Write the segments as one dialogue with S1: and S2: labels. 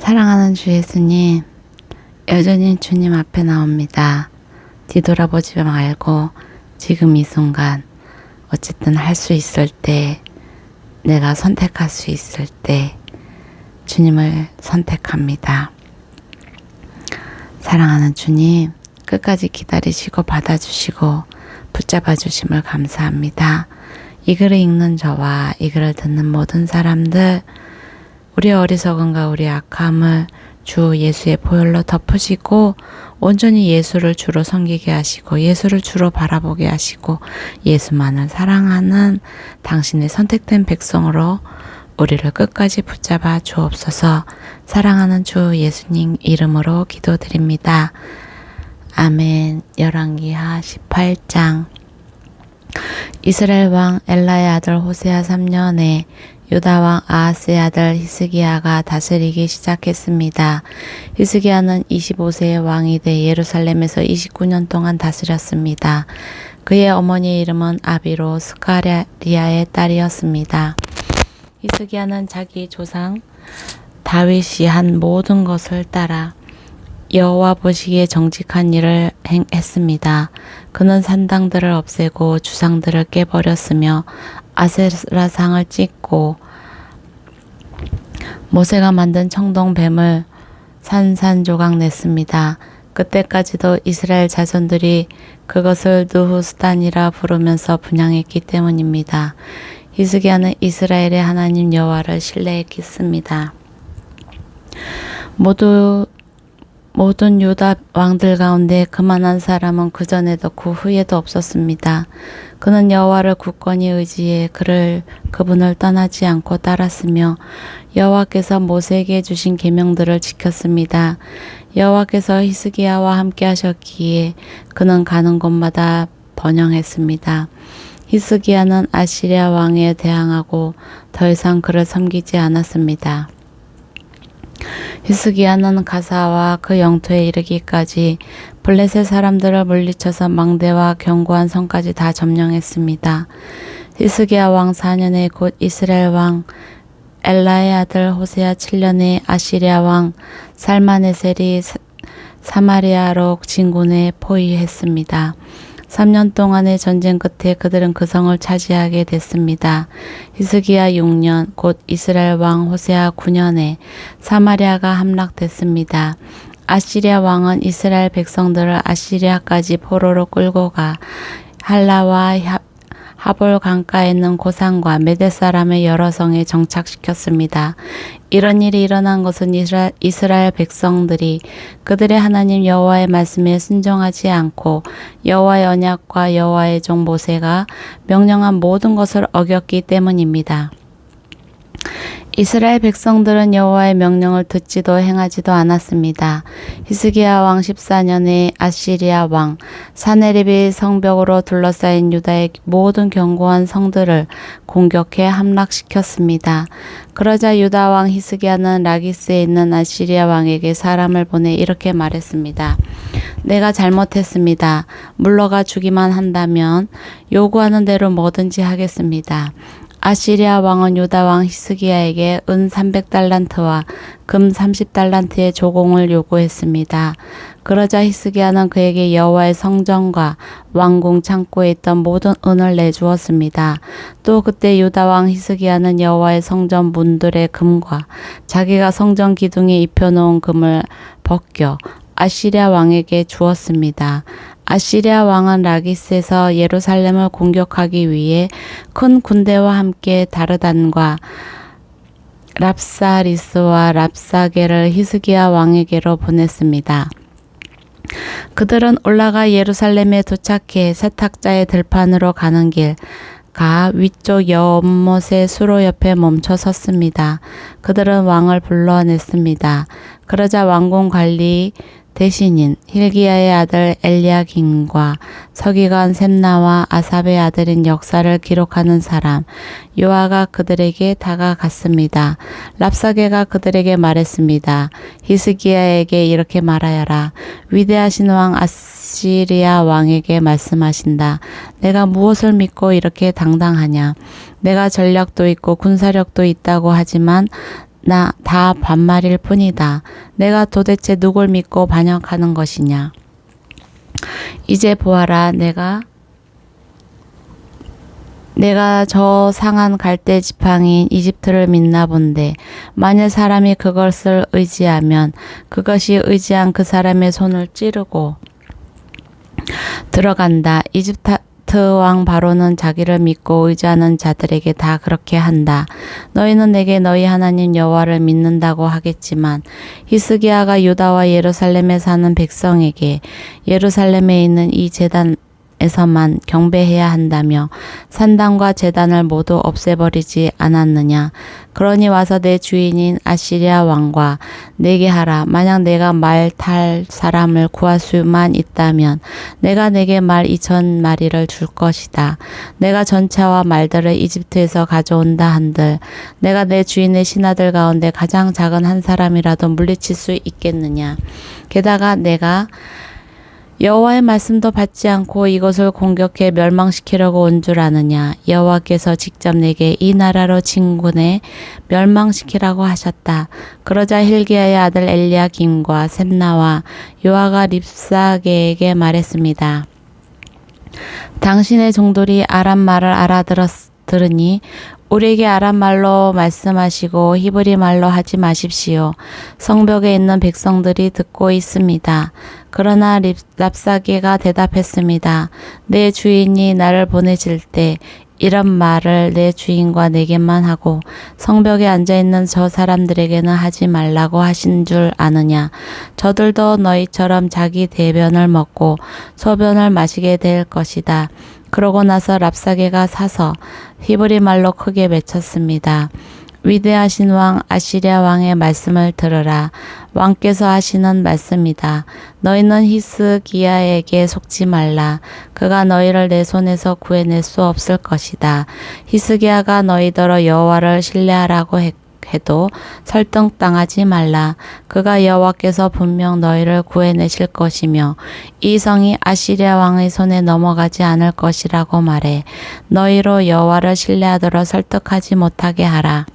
S1: 사랑하는 주 예수님, 여전히 주님 앞에 나옵니다. 뒤돌아보지 말고 지금 이 순간 어쨌든 할 수 있을 때, 내가 선택할 수 있을 때 주님을 선택합니다. 사랑하는 주님, 끝까지 기다리시고 받아주시고 붙잡아 주심을 감사합니다. 이 글을 읽는 저와 이 글을 듣는 모든 사람들, 우리의 어리석음과 우리의 악함을 주 예수의 보혈로 덮으시고 온전히 예수를 주로 섬기게 하시고 예수를 주로 바라보게 하시고 예수만을 사랑하는 당신의 선택된 백성으로 우리를 끝까지 붙잡아 주옵소서. 사랑하는 주 예수님 이름으로 기도드립니다. 아멘. 열왕기하 18장. 이스라엘 왕 엘라의 아들 호세아 3년에 유다 왕 아하스의 아들 히스기야가 다스리기 시작했습니다. 히스기야는 25세의 왕이 돼 예루살렘에서 29년 동안 다스렸습니다. 그의 어머니의 이름은 아비로 스가랴리아의 딸이었습니다. 히스기야는 자기 조상 다윗이 한 모든 것을 따라 여호와 보시기에 정직한 일을 했습니다. 그는 산당들을 없애고 주상들을 깨버렸으며 아세라상을 찢고 모세가 만든 청동뱀을 산산조각 냈습니다. 그때까지도 이스라엘 자손들이 그것을 느후스단이라 부르면서 분향했기 때문입니다. 히스기야는 이스라엘의 하나님 여호와를 신뢰했습니다. 모든 유다 왕들 가운데 그만한 사람은 그전에도 그 후에도 없었습니다. 그는 여호와를 굳건히 의지해 그분을 떠나지 않고 따랐으며 여호와께서 모세에게 주신 계명들을 지켰습니다. 여호와께서 히스기야와 함께 하셨기에 그는 가는 곳마다 번영했습니다. 히스기야는 아시리아 왕에 대항하고 더 이상 그를 섬기지 않았습니다. 히스기야는 가사와 그 영토에 이르기까지 블레셋 사람들을 물리쳐서 망대와 견고한 성까지 다 점령했습니다. 히스기야 왕 4년에 곧 이스라엘 왕 엘라의 아들 호세아 7년에 아시리아 왕 살마네셀이 사마리아로 진군에 포위했습니다. 3년 동안의 전쟁 끝에 그들은 그 성을 차지하게 됐습니다. 히스기야 6년 곧 이스라엘 왕 호세아 9년에 사마리아가 함락됐습니다. 아시리아 왕은 이스라엘 백성들을 아시리아까지 포로로 끌고 가 할라와 하볼 강가에 있는 고산과 메대 사람의 여러 성에 정착시켰습니다. 이런 일이 일어난 것은 이스라엘 백성들이 그들의 하나님 여호와의 말씀에 순종하지 않고 여호와의 언약과 여호와의 종 모세가 명령한 모든 것을 어겼기 때문입니다. 이스라엘 백성들은 여호와의 명령을 듣지도 행하지도 않았습니다. 히스기야 왕 14년에 아시리아 왕 사네립이 성벽으로 둘러싸인 유다의 모든 견고한 성들을 공격해 함락시켰습니다. 그러자 유다 왕 히스기야는 라기스에 있는 아시리아 왕에게 사람을 보내 이렇게 말했습니다. 내가 잘못했습니다. 물러가 주기만 한다면 요구하는 대로 뭐든지 하겠습니다. 아시리아 왕은 유다 왕 히스기야에게 은 300달란트와 금 30달란트의 조공을 요구했습니다. 그러자 히스기야는 그에게 여호와의 성전과 왕궁 창고에 있던 모든 은을 내주었습니다. 또 그때 유다 왕 히스기야는 여호와의 성전 문들의 금과 자기가 성전 기둥에 입혀놓은 금을 벗겨 아시리아 왕에게 주었습니다. 아시리아 왕은 라기스에서 예루살렘을 공격하기 위해 큰 군대와 함께 다르단과 랍사리스와 랍사게를 히스기야 왕에게로 보냈습니다. 그들은 올라가 예루살렘에 도착해 세탁자의 들판으로 가는 길 위쪽 연못의 수로 옆에 멈춰 섰습니다. 그들은 왕을 불러냈습니다. 그러자 왕궁 관리 대신인 hil기야의 아들 엘리야김과 서기관 셈나와 아삽의 아들인 역사를 기록하는 사람 요아가 그들에게 다가갔습니다. 랍사게가 그들에게 말했습니다. 히스기야에게 이렇게 말하여라. 위대하신 왕 아시리아 왕에게 말씀하신다. 내가 무엇을 믿고 이렇게 당당하냐. 내가 전략도 있고 군사력도 있다고 하지만 다 반말일 뿐이다. 내가 도대체 누굴 믿고 반역하는 것이냐. 이제 보아라. 내가 저 상한 갈대 지팡이인 이집트를 믿나 본데 만일 사람이 그것을 의지하면 그것이 의지한 그 사람의 손을 찌르고 들어간다. 이집트 왕 바로는 자기를 믿고 의지하는 자들에게 다 그렇게 한다. 너희는 내게 너희 하나님 여호와를 믿는다고 하겠지만 히스기야가 유다와 예루살렘에 사는 백성에게 예루살렘에 있는 이 제단에서만 경배해야 한다며 산당과 제단을 모두 없애버리지 않았느냐. 그러니 와서 내 주인인 아시리아 왕과 내게 하라. 만약 내가 말 탈 사람을 구할 수만 있다면 내가 내게 말 2,000마리를 줄 것이다. 내가 전차와 말들을 이집트에서 가져온다 한들 내가 내 주인의 신하들 가운데 가장 작은 한 사람이라도 물리칠 수 있겠느냐. 게다가 내가 여호와의 말씀도 받지 않고 이것을 공격해 멸망시키려고 온 줄 아느냐. 여호와께서 직접 내게 이 나라로 진군해 멸망시키라고 하셨다. 그러자 힐기야의 아들 엘리야김과 셈나와 요아가 립사게에게 말했습니다. 당신의 종들이 아람 말을 알아들으니 우리에게 아람 말로 말씀하시고 히브리 말로 하지 마십시오. 성벽에 있는 백성들이 듣고 있습니다. 그러나 랍사게가 대답했습니다. 내 주인이 나를 보내실 때 이런 말을 내 주인과 내게만 하고 성벽에 앉아있는 저 사람들에게는 하지 말라고 하신 줄 아느냐. 저들도 너희처럼 자기 대변을 먹고 소변을 마시게 될 것이다. 그러고 나서 랍사게가 사서 히브리 말로 크게 외쳤습니다. 위대하신 왕 아시리아 왕의 말씀을 들으라. 왕께서 하시는 말씀이다. 너희는 히스기야에게 속지 말라. 그가 너희를 내 손에서 구해낼 수 없을 것이다. 히스기야가 너희더러 여호와를 신뢰하라고 해도 설득당하지 말라. 그가 여호와께서 분명 너희를 구해내실 것이며 이 성이 아시리아 왕의 손에 넘어가지 않을 것이라고 말해. 너희로 여호와를 신뢰하도록 설득하지 못하게 하라.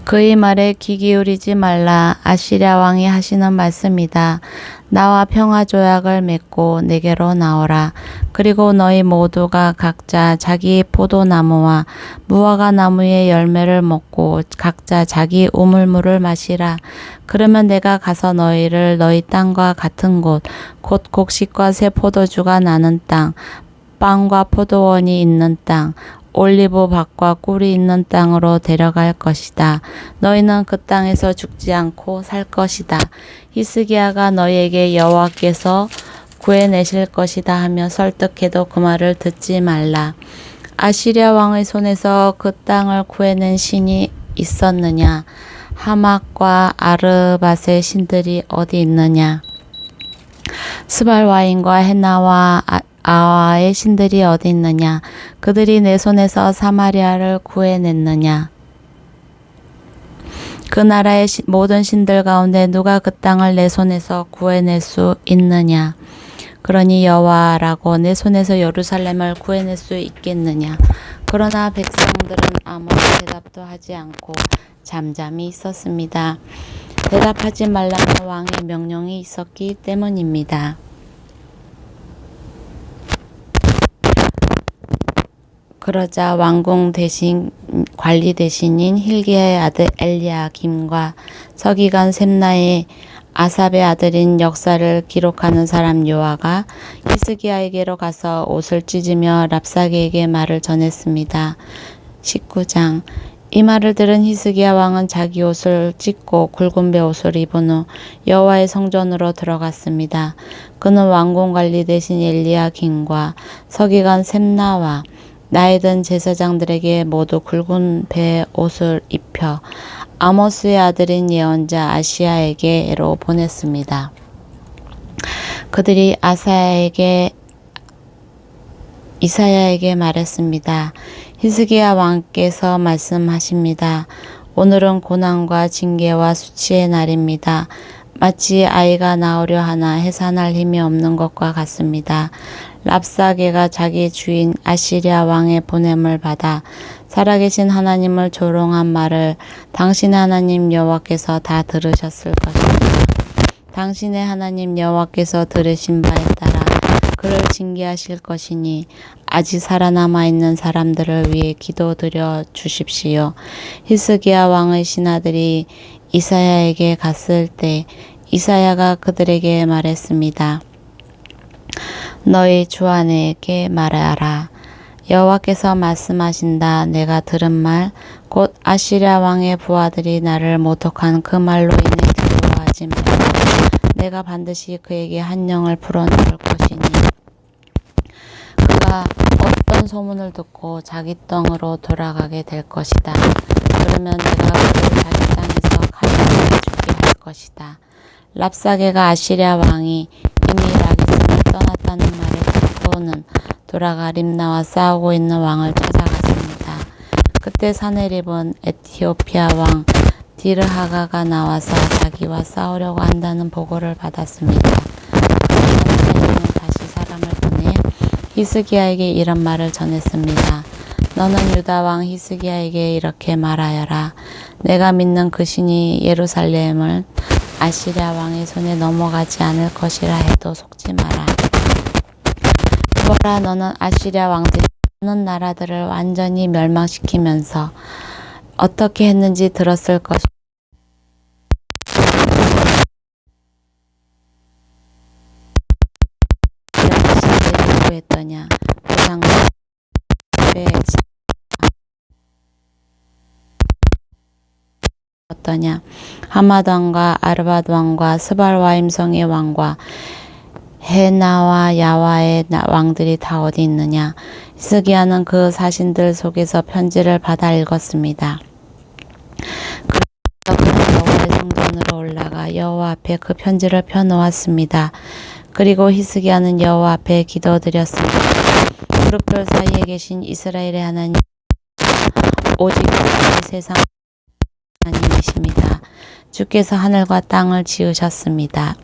S1: 그의 말에 귀 기울이지 말라. 아시리아 왕이 하시는 말씀이다. 나와 평화 조약을 맺고 내게로 나오라. 그리고 너희 모두가 각자 자기 포도나무와 무화과 나무의 열매를 먹고 각자 자기 우물물을 마시라. 그러면 내가 가서 너희를 너희 땅과 같은 곳, 곧 곡식과 새 포도주가 나는 땅, 빵과 포도원이 있는 땅, 올리브 밭과 꿀이 있는 땅으로 데려갈 것이다. 너희는 그 땅에서 죽지 않고 살 것이다. 히스기야가 너희에게 여호와께서 구해내실 것이다 하며 설득해도 그 말을 듣지 말라. 아시리아 왕의 손에서 그 땅을 구해낸 신이 있었느냐? 하맛과 아르밧의 신들이 어디 있느냐? 스발와인과 헤나와 아와의 신들이 어디 있느냐? 그들이 내 손에서 사마리아를 구해냈느냐? 그 나라의 모든 신들 가운데 누가 그 땅을 내 손에서 구해낼 수 있느냐? 그러니 여호와라고 내 손에서 예루살렘을 구해낼 수 있겠느냐? 그러나 백성들은 아무런 대답도 하지 않고 잠잠히 있었습니다. 대답하지 말라는 왕의 명령이 있었기 때문입니다. 그러자 왕궁 대신 관리 대신인 힐기야의 아들 엘리야김과 서기관 셈나의 아삽의 아들인 역사를 기록하는 사람 요아가 히스기야에게로 가서 옷을 찢으며 랍사게에게 말을 전했습니다. 19장. 이 말을 들은 히스기야 왕은 자기 옷을 찢고 굵은 베옷을 입은 후 여호와의 성전으로 들어갔습니다. 그는 왕궁 관리 대신 엘리야김과 서기관 셈나와 나이 든 제사장들에게 모두 굵은 베옷을 입혀 아모스의 아들인 예언자 아시야에게로 보냈습니다. 그들이 이사야에게 말했습니다. 히스기야 왕께서 말씀하십니다. 오늘은 고난과 징계와 수치의 날입니다. 마치 아이가 나오려 하나 해산할 힘이 없는 것과 같습니다. 랍사게가 자기 주인 아시리아 왕의 보냄을 받아 살아계신 하나님을 조롱한 말을 당신의 하나님 여호와께서 다 들으셨을 것입니다. 당신의 하나님 여호와께서 들으신 바에 따라 그를 징계하실 것이니 아직 살아남아 있는 사람들을 위해 기도드려 주십시오. 히스기야 왕의 신하들이 이사야에게 갔을 때 이사야가 그들에게 말했습니다. 너희 주 아내에게 말하라. 여호와께서 말씀하신다. 내가 들은 말 곧 아시리아 왕의 부하들이 나를 모독한 그 말로 인해 두려워하지 말라. 내가 반드시 그에게 한 영을 불어넣을 것이니 그가 어떤 소문을 듣고 자기 땅으로 돌아가게 될 것이다. 그러면 내가 그를 자기 땅에서 칼에 죽게 할 것이다. 랍사게가 아시리아 왕이 이미 라기스를 떠났다는 말을 듣고는 돌아가 림나와 싸우고 있는 왕을 찾아갔습니다. 그때 사네립은 에티오피아 왕 디르하가가 나와서 자기와 싸우려고 한다는 보고를 받았습니다. 그러나 사네립은 다시 사람을 보내 히스기야에게 이런 말을 전했습니다. 너는 유다 왕 히스기야에게 이렇게 말하여라. 내가 믿는 그 신이 예루살렘을 아시리아 왕의 손에 넘어가지 않을 것이라 해도 속지 마라. 보라, 너는 아시리아 왕들이 많은 나라들을 완전히 멸망시키면서 어떻게 했는지 들었을 것이다. 이런 것이 했더냐. 부상과 어떠냐. 하맛 왕과 아르밧 왕과 스발와임성의 왕과 헤나와 야와의 왕들이 다 어디 있느냐. 히스기야는 그 사신들 속에서 편지를 받아 읽었습니다. 그래서 그는 여호와의 성전으로 올라가 여호와 앞에 그 편지를 펴놓았습니다. 그리고 히스기야는 여호와 앞에 기도드렸습니다. 무릎들 사이에 계신 이스라엘의 하나님, 오직 이 세상 하나님이십니다. 주께서 하늘과 땅을 지으셨습니다.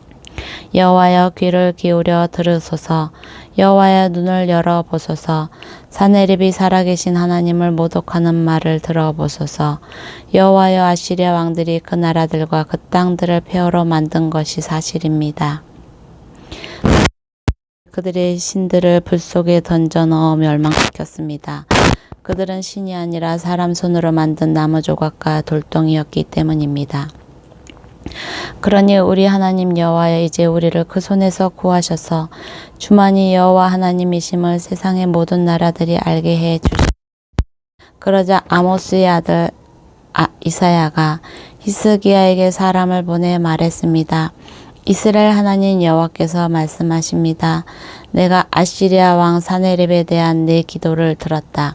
S1: 여호와여, 귀를 기울여 들으소서. 여호와여, 눈을 열어보소서. 사네립이 살아계신 하나님을 모독하는 말을 들어보소서. 여호와여, 아시리아 왕들이 그 나라들과 그 땅들을 폐허로 만든 것이 사실입니다. 그들의 신들을 불 속에 던져 넣어 멸망시켰습니다. 그들은 신이 아니라 사람 손으로 만든 나무 조각과 돌덩이였기 때문입니다. 그러니 우리 하나님 여호와여, 이제 우리를 그 손에서 구하셔서 주만이 여호와 하나님이심을 세상의 모든 나라들이 알게 해 주시옵소서. 그러자 아모스의 아들 이사야가 히스기야에게 사람을 보내 말했습니다. 이스라엘 하나님 여호와께서 말씀하십니다. 내가 아시리아 왕 사네립에 대한 내 기도를 들었다.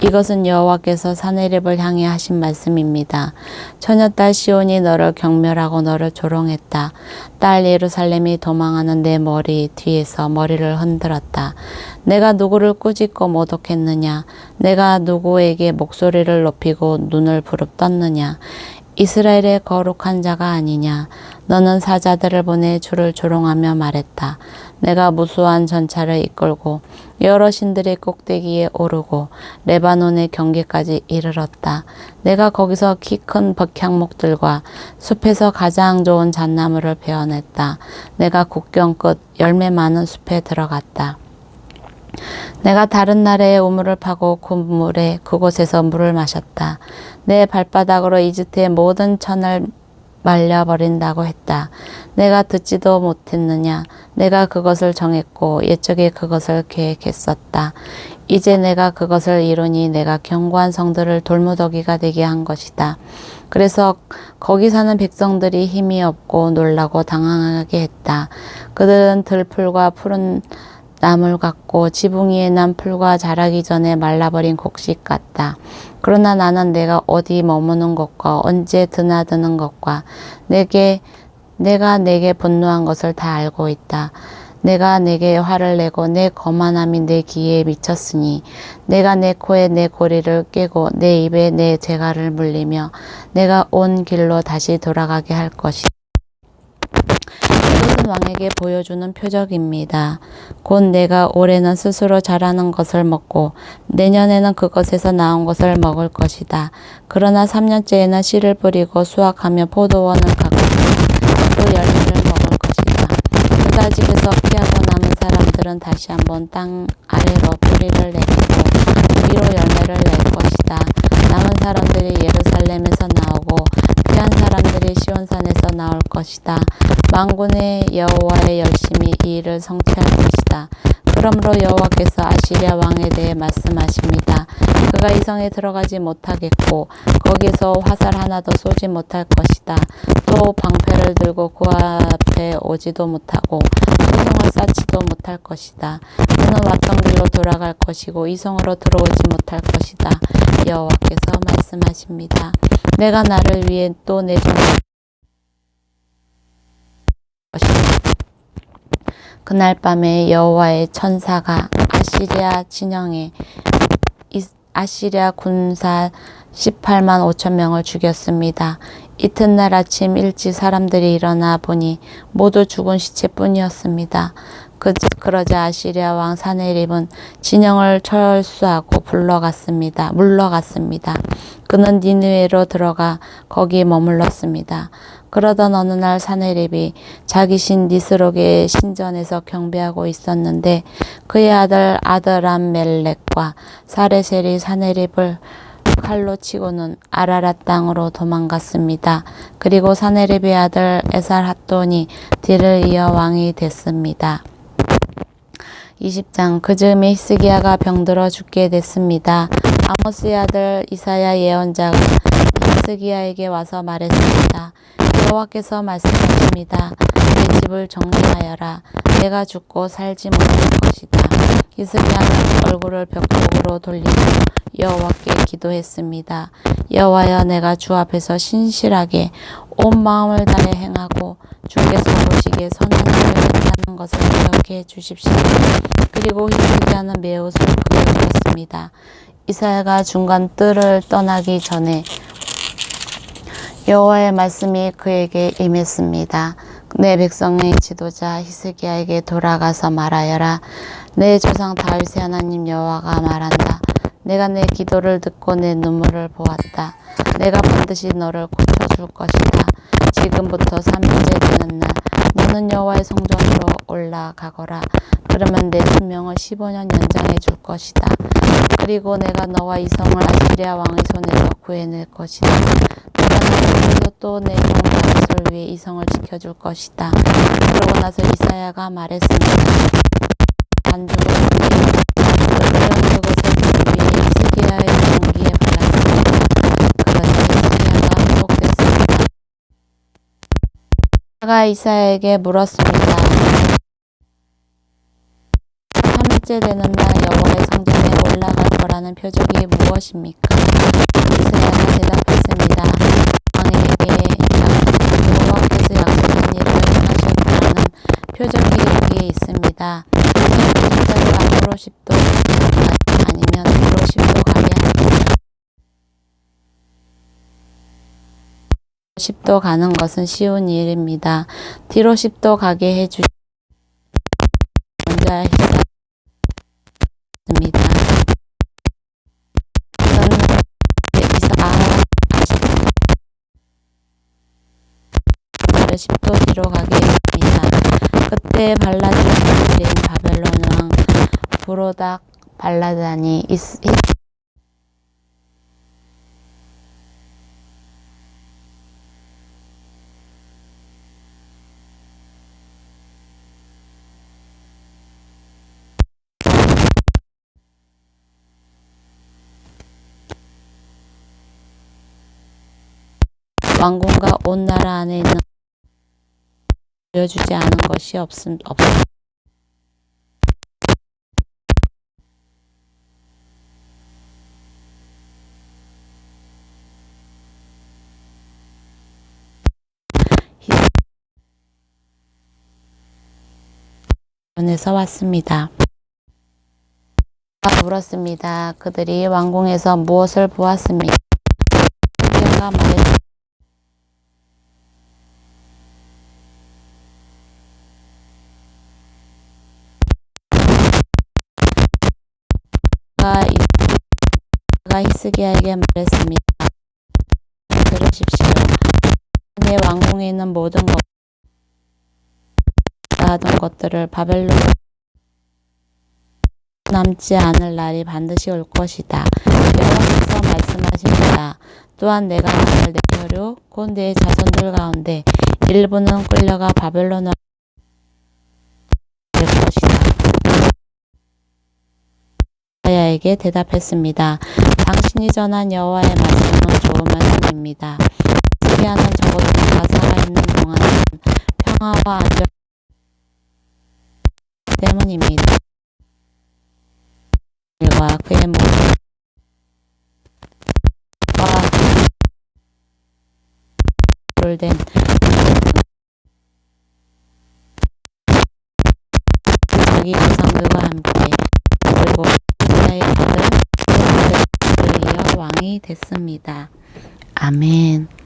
S1: 이것은 여호와께서 사네립을 향해 하신 말씀입니다. 처녀딸 시온이 너를 경멸하고 너를 조롱했다. 딸 예루살렘이 도망하는 내 머리 뒤에서 머리를 흔들었다. 내가 누구를 꾸짖고 모독했느냐? 내가 누구에게 목소리를 높이고 눈을 부릅떴느냐? 이스라엘의 거룩한 자가 아니냐? 너는 사자들을 보내 주를 조롱하며 말했다. 내가 무수한 전차를 이끌고 여러 신들의 꼭대기에 오르고 레바논의 경계까지 이르렀다. 내가 거기서 키 큰 백향목들과 숲에서 가장 좋은 잣나무를 베어냈다. 내가 국경 끝 열매 많은 숲에 들어갔다. 내가 다른 나라의 우물을 파고 그곳에서 물을 마셨다. 내 발바닥으로 이집트의 모든 천을 말려버린다고 했다. 내가 듣지도 못했느냐? 내가 그것을 정했고 옛적에 그것을 계획했었다. 이제 내가 그것을 이루니 내가 견고한 성들을 돌무더기가 되게 한 것이다. 그래서 거기 사는 백성들이 힘이 없고 놀라고 당황하게 했다. 그들은 들풀과 푸른 나물 같고 지붕 위에 난 풀과 자라기 전에 말라버린 곡식 같다. 그러나 나는 내가 어디 머무는 것과 언제 드나드는 것과 내가 내게 분노한 것을 다 알고 있다. 내가 내게 화를 내고 내 거만함이 내 귀에 미쳤으니 내가 내 코에 내 고리를 꿰고 내 입에 내 재갈을 물리며 내가 온 길로 다시 돌아가게 할 것이다. 이것은 왕에게 보여주는 표적입니다. 곧 내가 올해는 스스로 자라는 것을 먹고 내년에는 그것에서 나온 것을 먹을 것이다. 그러나 3년째에는 씨를 뿌리고 수확하며 포도원을 가꾸며 또 열매를 먹을 것이다. 유다집에서 피하고 남은 사람들은 다시 한번 땅 아래로 뿌리를 내리고 위로 열매를 낼 것이다. 남은 사람들이 예루살렘에서 나오고 피한 사람들이 시온산에서 나올 것이다. 만군의 여호와의 열심히 이 일을 성취할 것이다. 그러므로 여호와께서 아시리아 왕에 대해 말씀하십니다. 그가 이 성에 들어가지 못하겠고 거기서 화살 하나도 쏘지 못할 것이다. 또 방패를 들고 그 앞에 오지도 못하고 소송을 쌓지도 못할 것이다. 그는 왔던 길로 돌아갈 것이고 이 성으로 들어오지 못할 것이다. 여호와께서 말씀하십니다. 내가 나를 위해 또 내준 것이다. 그날 밤에 여호와의 천사가 아시리아 진영에 아시리아 군사 18만 5천 명을 죽였습니다. 이튿날 아침 일찍 사람들이 일어나 보니 모두 죽은 시체뿐이었습니다. 그러자 아시리아 왕 사네립은 진영을 철수하고 물러갔습니다. 그는 니느웨로 들어가 거기 머물렀습니다. 그러던 어느 날 사네립이 자기 신 니스록의 신전에서 경배하고 있었는데 그의 아들 아드람멜렉과 사레셀이 사네립을 칼로 치고는 아라랏 땅으로 도망갔습니다. 그리고 사네립의 아들 에살핫돈이 뒤를 이어 왕이 됐습니다. 20장 그 즈음에 히스기야가 병들어 죽게 됐습니다. 아모스의 아들 이사야 예언자가 히스기야에게 와서 말했습니다. 여호와께서 말씀하십니다. 내 집을 정리하여라. 내가 죽고 살지 못할 것이다. 히스기야는 얼굴을 벽쪽으로 돌리고 여호와께 기도했습니다. 여호와여, 내가 주 앞에서 신실하게 온 마음을 다해 행하고 주께서 보시기에 선한 일을 행하는 것을 기억해 주십시오. 그리고 히스기야는 매우 슬프게 되었습니다. 이사야가 중간 뜰을 떠나기 전에 여호와의 말씀이 그에게 임했습니다. 내 백성의 지도자 히스기야에게 돌아가서 말하여라. 내 조상 다윗의 하나님 여호와가 말한다. 내가 내 기도를 듣고 내 눈물을 보았다. 내가 반드시 너를 고쳐줄 것이다. 지금부터 3일째 되는 날 너는 여호와의 성전으로 올라가거라. 그러면 내 수명을 15년 연장해 줄 것이다. 그리고 내가 너와 이 성을 아시리아 왕의 손에서 구해낼 것이다. 내가 나를 위해서 또 내 종 다윗을 위해 이 성을 지켜줄 것이다. 그러고 나서 이사야가 말했습니다. 반죽을 위해 그들은 그것을 위해 히스기야의 종기에 발랐습니다. 그러자 히스기야가 회복됐습니다. 그가 이사야에게 물었습니다. 3일째 되는 날 여호와의 성전에 올라갈 거라는 표적이 무엇입니까? 이사야가 대답했습니다. 왕에게 여호와께서 약속한 일을 행하실 거라는 표적이 여기에 있습니다. 흰자가 앞으로 10도 아니면 뒤로 10도 가게 합니다. 10도 가는 것은 쉬운 일입니다. 뒤로 10도 가게 해주시면 먼저 하시겠습니다. 저는 여기서 10도 뒤로 가게 했습니다. 그때 발라드의 아들인 바벨론 왕 브로닥 발라단이 왕궁과 온 나라 안에 있는 보여주지 않은 것이 없습니다. 에서 왔습니다. 물었습니다. 그들이 왕궁에서 무엇을 보았습니까? 히스기야가 말했습니다. 그가 히스기야에게 말했습니다. 들으십시오. 내 왕궁에 있는 모든 것, 하던 것들을 바벨론으로 남지 않을 날이 반드시 올 것이다. 여호와께서 말씀하십니다. 또한 내가 만일 내 혈육 곧 내 자손들 가운데 일부는 끌려가 바벨론으로 될 것이다. 이사야에게 대답했습니다. 당신이 전한 여호와의 말씀은 좋은 말씀입니다. 히스기야는 적어도 그가 살아있는 동안은 평화와 안정 때문입니다. 일과 그의 모든 된 자기 조상들과 함께 그리고 이스라엘 아들 이어 왕이 됐습니다. 아멘.